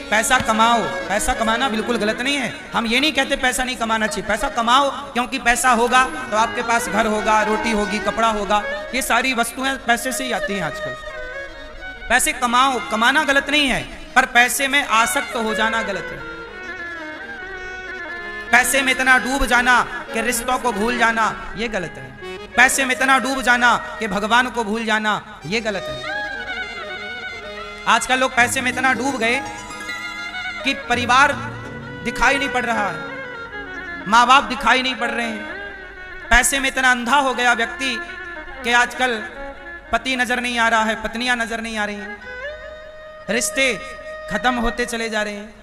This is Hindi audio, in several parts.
पैसा कमाओ, पैसा कमाना बिल्कुल गलत नहीं है। हम ये नहीं कहते पैसा नहीं कमाना चाहिए, पैसा कमाओ, क्योंकि पैसा होगा तो आपके पास घर होगा, रोटी होगी, कपड़ा होगा, ये सारी वस्तुएं पैसे से ही आती हैं आजकल। पैसे कमाओ, कमाना गलत नहीं है, पर पैसे में आसक्त हो जाना गलत है। पैसे में इतना डूब जाना कि रिश्तों को भूल जाना, ये गलत है। पैसे में इतना डूब जाना कि भगवान को भूल जाना, ये गलत है। आजकल लोग पैसे में इतना डूब गए कि परिवार दिखाई नहीं पड़ रहा है, माँ बाप दिखाई नहीं पड़ रहे हैं। पैसे में इतना अंधा हो गया व्यक्ति कि आजकल पति नजर नहीं आ रहा है, पत्नियां नजर नहीं आ रही हैं, रिश्ते खत्म होते चले जा रहे हैं।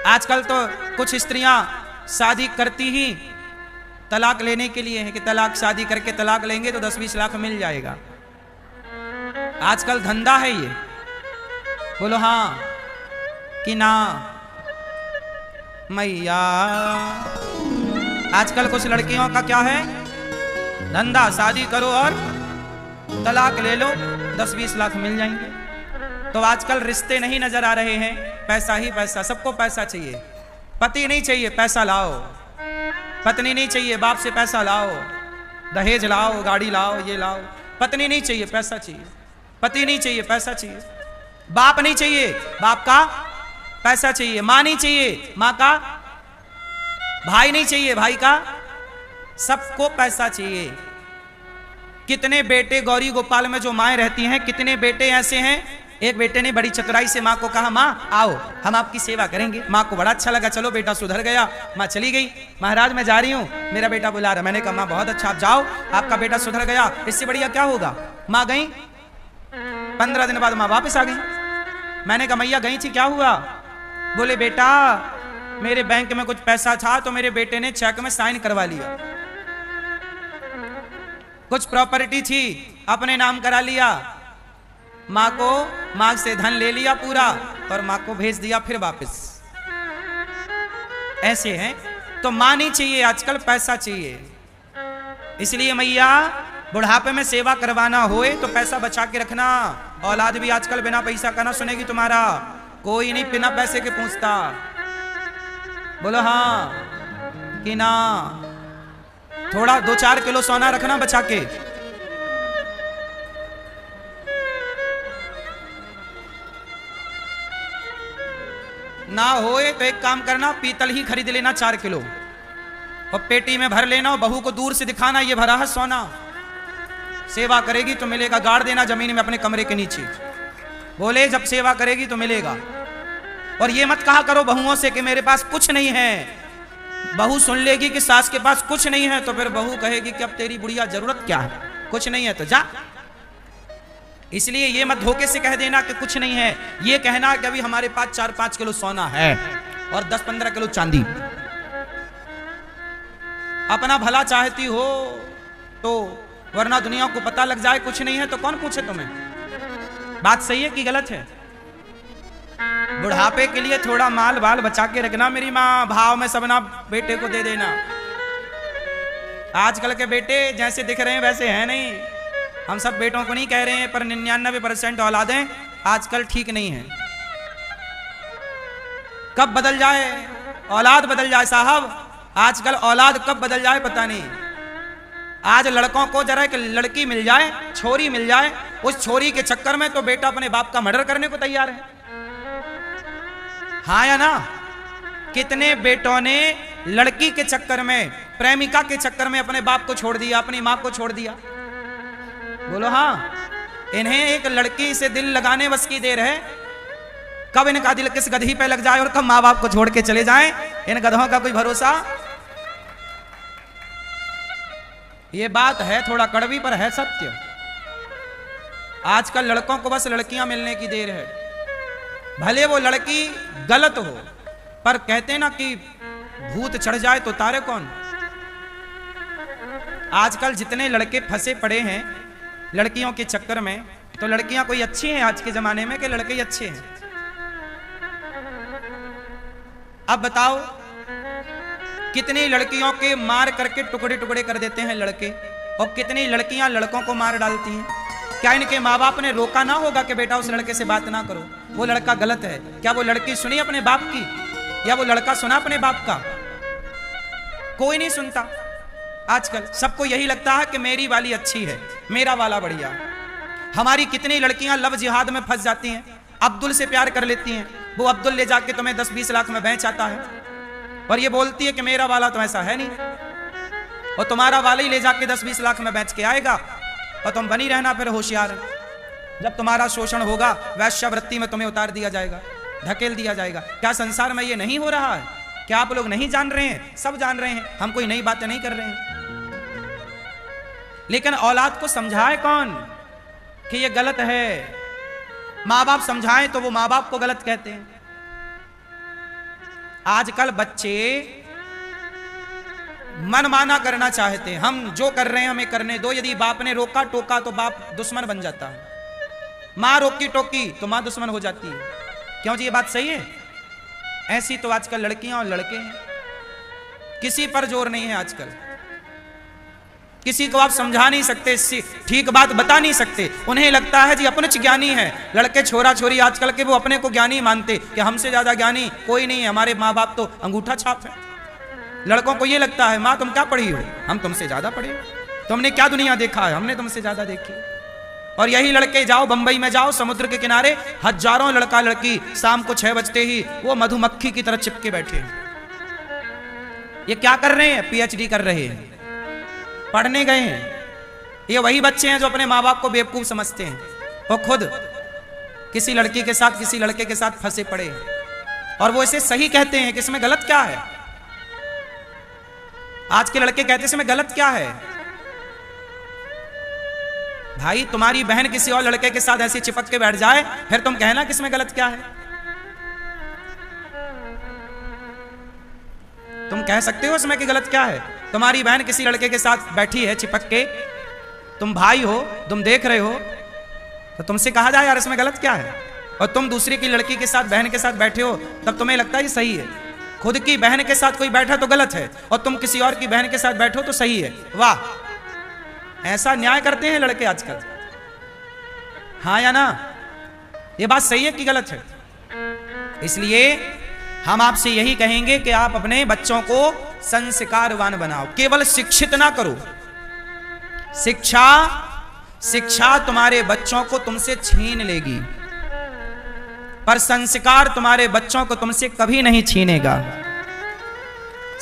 आजकल तो कुछ स्त्रियां शादी करती ही तलाक लेने के लिए है कि तलाक, शादी करके तलाक लेंगे तो 10-20 लाख मिल जाएगा। आजकल धंधा है ये। बोलो हाँ कि ना मैया। आजकल कुछ लड़कियों का क्या है धंधा, शादी करो और तलाक ले लो, 10-20 लाख मिल जाएंगे। तो आजकल रिश्ते नहीं नजर आ रहे हैं, पैसा ही पैसा, सबको पैसा चाहिए। पति नहीं चाहिए, पैसा लाओ। पत्नी नहीं चाहिए, बाप से पैसा लाओ, दहेज लाओ, गाड़ी लाओ, ये लाओ। पत्नी नहीं चाहिए, पैसा चाहिए। पति नहीं चाहिए, पैसा चाहिए। बाप नहीं चाहिए, बाप का पैसा चाहिए। माँ नहीं चाहिए, माँ का। भाई नहीं चाहिए, भाई का। सबको पैसा चाहिए। कितने बेटे गौरी गोपाल में जो माएँ रहती हैं, कितने बेटे ऐसे हैं, एक बेटे ने बड़ी चतुराई से माँ को कहा, माँ आओ हम आपकी सेवा करेंगे। माँ को बड़ा अच्छा लगा, चलो बेटा सुधर गया। माँ चली गई, महाराज मैं जा रही हूँ, मेरा बेटा बुला रहा। मैंने कहा माँ बहुत अच्छा, आप जाओ, आपका बेटा सुधर गया, इससे बढ़िया क्या होगा। माँ गई, 15 दिन बाद माँ वापस आ गई। मैंने कहा मैया गई थी, क्या हुआ। बोले बेटा मेरे बैंक में कुछ पैसा था तो मेरे बेटे ने चेक में साइन करवा लिया। कुछ प्रॉपर्टी थी, अपने नाम करा लिया। माँ को, माँ से धन ले लिया पूरा और माँ को भेज दिया फिर वापस। ऐसे हैं। तो माँ नहीं चाहिए, आजकल पैसा चाहिए। इसलिए मैया बुढ़ापे में सेवा करवाना होए तो पैसा बचा के रखना। औलाद भी आजकल बिना पैसा का ना सुनेगी तुम्हारा, कोई नहीं बिना पैसे के पूछता। बोलो हाँ कि ना। थोड़ा 2-4 किलो सोना रखना बचा के। ना होए तो एक काम करना, पीतल ही खरीद लेना 4 किलो और पेटी में भर लेना और बहू को दूर से दिखाना ये भरा है सोना। सेवा करेगी तो मिलेगा, गाड़ देना जमीन में अपने कमरे के नीचे। बोले जब सेवा करेगी तो मिलेगा। और ये मत कहा करो बहुओं से कि मेरे पास कुछ नहीं है। बहू सुन लेगी कि सास के पास कुछ नहीं है तो फिर बहू कहेगी कि अब तेरी बुढ़िया जरूरत क्या है, कुछ नहीं है तो जा। इसलिए ये मत धोखे से कह देना कि कुछ नहीं है, ये कहना कि अभी हमारे पास 4-5 किलो सोना है और 10-15 किलो चांदी। अपना भला चाहती हो तो, वरना दुनिया को पता लग जाए कुछ नहीं है तो कौन पूछे तुम्हें। बात सही है कि गलत है। बुढ़ापे के लिए थोड़ा माल बाल बचा के रखना मेरी माँ, भाव में सब ना बेटे को दे देना। आजकल के बेटे जैसे दिख रहे हैं वैसे हैं नहीं। हम सब बेटों को नहीं कह रहे हैं, पर 99% औलादें आजकल ठीक नहीं है। कब बदल जाए औलाद, बदल जाए साहब। आजकल औलाद कब बदल जाए पता नहीं। आज लड़कों को जरा एक लड़की मिल जाए, छोरी मिल जाए, उस छोरी के चक्कर में तो बेटा अपने बाप का मर्डर करने को तैयार है। हाँ या ना। कितने बेटों ने लड़की के चक्कर में, प्रेमिका के चक्कर में अपने बाप को छोड़ दिया, अपनी माँ को छोड़ दिया। बोलो हाँ। इन्हें एक लड़की से दिल लगाने बस की देर है। कब इनका दिल किस गधी पे लग जाए और कब माँ बाप को छोड़ के चले जाएं, इन गधों का कोई भरोसा। ये बात है थोड़ा कड़वी पर है सत्य। आजकल लड़कों को बस लड़कियां मिलने की देर है, भले वो लड़की गलत हो, पर कहते ना कि भूत चढ़ जाए तो तारे कौन। आजकल जितने लड़के फंसे पड़े हैं लड़कियों के चक्कर में, तो लड़कियां कोई अच्छी हैं आज के जमाने में कि लड़के ही अच्छे हैं। अब बताओ कितनी लड़कियों के मार करके टुकड़े टुकड़े कर देते हैं लड़के, और कितनी लड़कियां लड़कों को मार डालती हैं। क्या इनके माँ बाप ने रोका ना होगा कि बेटा उस लड़के से बात ना करो, वो लड़का गलत है? क्या वो लड़की सुनी अपने बाप की, या वो लड़का सुना अपने बाप का? कोई नहीं सुनता। आजकल सबको यही लगता है कि मेरी वाली अच्छी है, मेरा वाला बढ़िया। हमारी कितनी लड़कियां लव जिहाद में फंस जाती हैं, अब्दुल से प्यार कर लेती हैं, वो अब्दुल ले जाके तुम्हें 10-20 लाख में बेच आता है, और ये बोलती है कि मेरा वाला तो ऐसा है नहीं, और तुम्हारा वाला ही ले जाके 10-20 लाख में बेच के आएगा, और तुम बनी रहना फिर होशियार। जब तुम्हारा शोषण होगा, वैश्यावृत्ति में तुम्हें उतार दिया जाएगा, धकेल दिया जाएगा। क्या संसार में ये नहीं हो रहा है? क्या आप लोग नहीं जान रहे हैं? सब जान रहे हैं, हम कोई नई बातें नहीं कर रहे हैं। लेकिन औलाद को समझाए कौन कि ये गलत है? माँ बाप समझाएं तो वो माँ बाप को गलत कहते हैं। आजकल बच्चे मनमाना करना चाहते हैं, हम जो कर रहे हैं हमें करने दो। यदि बाप ने रोका टोका तो बाप दुश्मन बन जाता है, माँ रोकी टोकी तो माँ दुश्मन हो जाती है। क्यों जी, ये बात सही है? ऐसी तो आजकल लड़कियां और लड़के हैं, किसी पर जोर नहीं है आजकल। किसी को आप समझा नहीं सकते, ठीक बात बता नहीं सकते। उन्हें लगता है जी अपने ज्ञानी है। लड़के छोरा छोरी आजकल के वो अपने को ज्ञानी मानते कि हमसे ज्यादा ज्ञानी कोई नहीं है, हमारे माँ बाप तो अंगूठा छाप है। लड़कों को ये लगता है माँ तुम क्या पढ़ी हो, हम तुमसे ज्यादा पढ़े, तुमने क्या दुनिया देखा है, हमने तुमसे ज्यादा देखी। और यही लड़के जाओ बंबई में जाओ, समुद्र के किनारे हजारों लड़का लड़की शाम को 6 बजते ही वो मधुमक्खी की तरह चिपके बैठे हैं। ये क्या कर रहे हैं? पीएचडी कर रहे हैं, पढ़ने गए हैं। ये वही बच्चे हैं जो अपने माँ बाप को बेवकूफ समझते हैं, वो खुद किसी लड़की के साथ किसी लड़के के साथ फंसे पड़े हैं, और वो इसे सही कहते हैं कि इसमें गलत क्या है। आज के लड़के कहते हैं इसमें गलत क्या है? भाई तुम्हारी बहन किसी और लड़के के साथ ऐसे चिपक के बैठ जाए, फिर तुम कहना कि इसमें गलत क्या है? तुम कह सकते हो इसमें कि गलत क्या है? तुम्हारी बहन किसी लड़के के साथ बैठी है चिपक के, तुम भाई हो, तुम देख रहे हो, तो तुमसे कहा जाए यार इसमें गलत क्या है? और तुम दूसरी की लड़की के साथ बहन के साथ बैठे हो, तब तुम्हें लगता है ये सही है। खुद की बहन के साथ कोई बैठा तो गलत है, और तुम किसी और की बहन के साथ बैठो तो सही है। वाह, ऐसा न्याय करते हैं लड़के आजकल। हाँ या ना? ये बात सही है कि गलत है? इसलिए हम आपसे यही कहेंगे कि आप अपने बच्चों को संस्कारवान बनाओ, केवल शिक्षित ना करो। शिक्षा तुम्हारे बच्चों को तुमसे छीन लेगी, पर संस्कार तुम्हारे बच्चों को तुमसे कभी नहीं छीनेगा।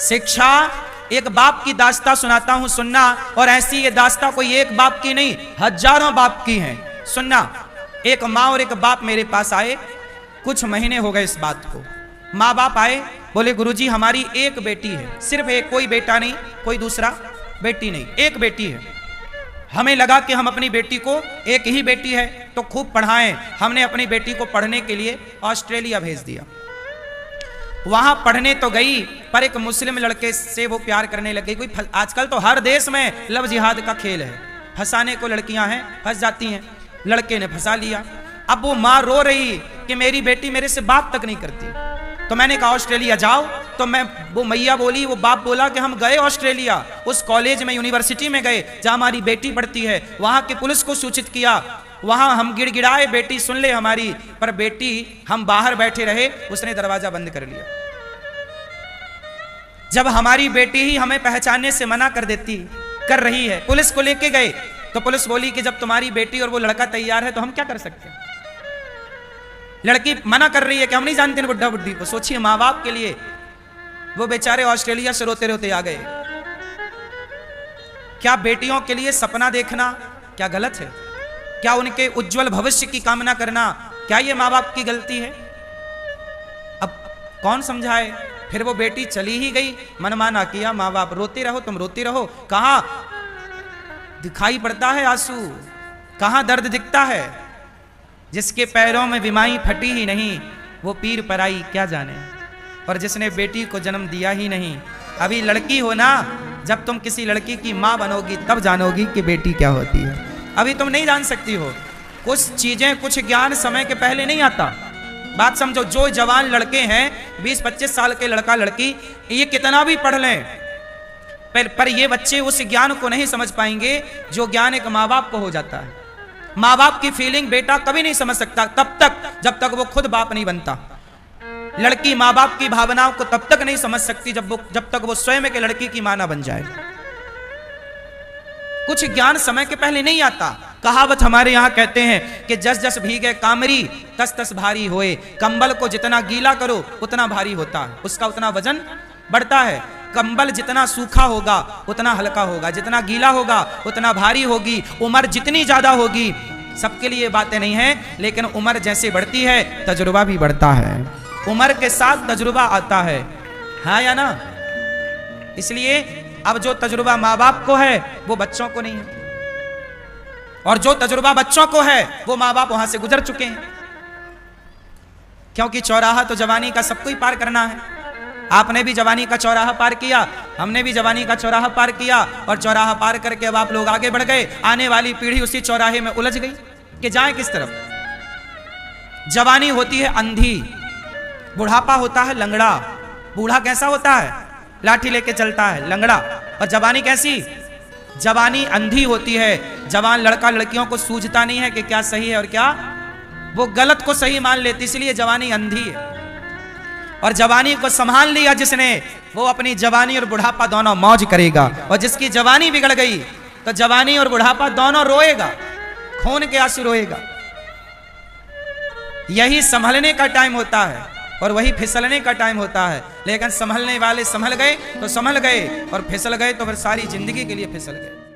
शिक्षा, एक बाप की दास्तां सुनाता हूं, सुनना। और ऐसी ये दास्तां कोई एक बाप की नहीं, हजारों बाप की हैं, सुनना। एक माँ और एक बाप मेरे पास आए, कुछ महीने हो गए इस बात को। माँ बाप आए, बोले गुरुजी हमारी एक बेटी है, सिर्फ एक, कोई बेटा नहीं, कोई दूसरा बेटी नहीं, एक बेटी है। हमें लगा कि हम अपनी बेटी को, एक ही बेटी है तो खूब पढ़ाएं। हमने अपनी बेटी को पढ़ने के लिए ऑस्ट्रेलिया भेज दिया। वहां पढ़ने तो गई, पर एक मुस्लिम लड़के से वो प्यार करने लग गई। कोई आजकल तो हर देश में लव जिहाद का खेल है, फंसाने को लड़कियां हैं, फंस जाती हैं। लड़के ने फंसा लिया। अब वो माँ रो रही कि मेरी बेटी मेरे से बात तक नहीं करती। तो मैंने कहा ऑस्ट्रेलिया जाओ। तो वो मैया बोली, वो बाप बोला कि हम गए ऑस्ट्रेलिया, उस कॉलेज में, यूनिवर्सिटी में गए जहां हमारी बेटी पढ़ती है। वहां की पुलिस को सूचित किया, वहां हम गिड़गिड़ाए बेटी सुन ले हमारी, पर बेटी, हम बाहर बैठे रहे, उसने दरवाजा बंद कर लिया। जब हमारी बेटी ही हमें पहचानने से मना कर रही है, पुलिस को लेके गए, तो पुलिस बोली कि जब तुम्हारी बेटी और वो लड़का तैयार है तो हम क्या कर सकते हैं। लड़की मना कर रही है कि हम नहीं जानते बुढ़ा बुढ़ी को। सोचिए, माँ बाप के लिए वो बेचारे ऑस्ट्रेलिया से रोते रोते आ गए। क्या बेटियों के लिए सपना देखना क्या गलत है? क्या उनके उज्जवल भविष्य की कामना करना, क्या ये माँ बाप की गलती है? अब कौन समझाए? फिर वो बेटी चली ही गई, मनमाना किया माँ बाप। रोते रहो, तुम रोती रहो। कहाँ दिखाई पड़ता है आंसू, कहाँ दर्द दिखता है? जिसके पैरों में बीमारी फटी ही नहीं, वो पीर पराई क्या जाने। और जिसने बेटी को जन्म दिया ही नहीं। अभी लड़की हो ना, जब तुम किसी लड़की की माँ बनोगी तब जानोगी कि बेटी क्या होती है। अभी तुम नहीं जान सकती हो। कुछ चीजें, कुछ ज्ञान समय के पहले नहीं आता। बात समझो, जो जवान लड़के हैं, 20-25 साल के लड़का लड़की, ये कितना भी पढ़ लें, पर ये बच्चे उस ज्ञान को नहीं समझ पाएंगे जो ज्ञान एक माँ बाप को हो जाता है। माँ बाप की फीलिंग बेटा कभी नहीं समझ सकता तब तक जब तक वो खुद बाप नहीं बनता। लड़की माँ बाप की भावनाओं को तब तक नहीं समझ सकती जब तक वो स्वयं के लड़की की मां ना बन जाए। कुछ ज्ञान समय के पहले नहीं आता। कहावत हमारे यहां कहते हैं कि जस जस भीगे कामरी तस तस भारी होए। कंबल को जितना गीला करो उतना भारी होता है, उसका उतना वजन बढ़ता है। कंबल जितना सूखा होगा उतना हल्का होगा, जितना गीला होगा उतना भारी होगी। उम्र जितनी ज्यादा होगी, सबके लिए बातें नहीं है, लेकिन उम्र जैसे बढ़ती है तजुर्बा भी बढ़ता है। उम्र के साथ तजुर्बा आता है, हाँ या ना? इसलिए अब जो तजुर्बा माँ बाप को है वो बच्चों को नहीं है, और जो तजुर्बा बच्चों को है वो माँ बाप वहां से गुजर चुके हैं। क्योंकि चौराहा तो जवानी का सबको ही पार करना है। आपने भी जवानी का चौराहा पार किया, हमने भी जवानी का चौराहा पार किया, और चौराहा पार करके अब आप लोग आगे बढ़ गए। आने वाली पीढ़ी उसी चौराहे में उलझ गई कि जाए किस तरफ। जवानी होती है अंधी, बुढ़ापा होता है लंगड़ा। बूढ़ा कैसा होता है? लाठी लेके चलता है, लंगड़ा। और जवानी कैसी? जवानी अंधी होती है। जवान लड़का लड़कियों को सूझता नहीं है कि क्या सही है और क्या, वो गलत को सही मान लेती, इसलिए जवानी अंधी है। और जवानी को संभाल लिया जिसने, वो अपनी जवानी और बुढ़ापा दोनों मौज करेगा। और जिसकी जवानी बिगड़ गई तो जवानी और बुढ़ापा दोनों रोएगा, खून के आंसू रोएगा। यही संभलने का टाइम होता है और वही फिसलने का टाइम होता है। लेकिन संभलने वाले संभल गए तो संभल गए, और फिसल गए तो फिर सारी जिंदगी के लिए फिसल गए।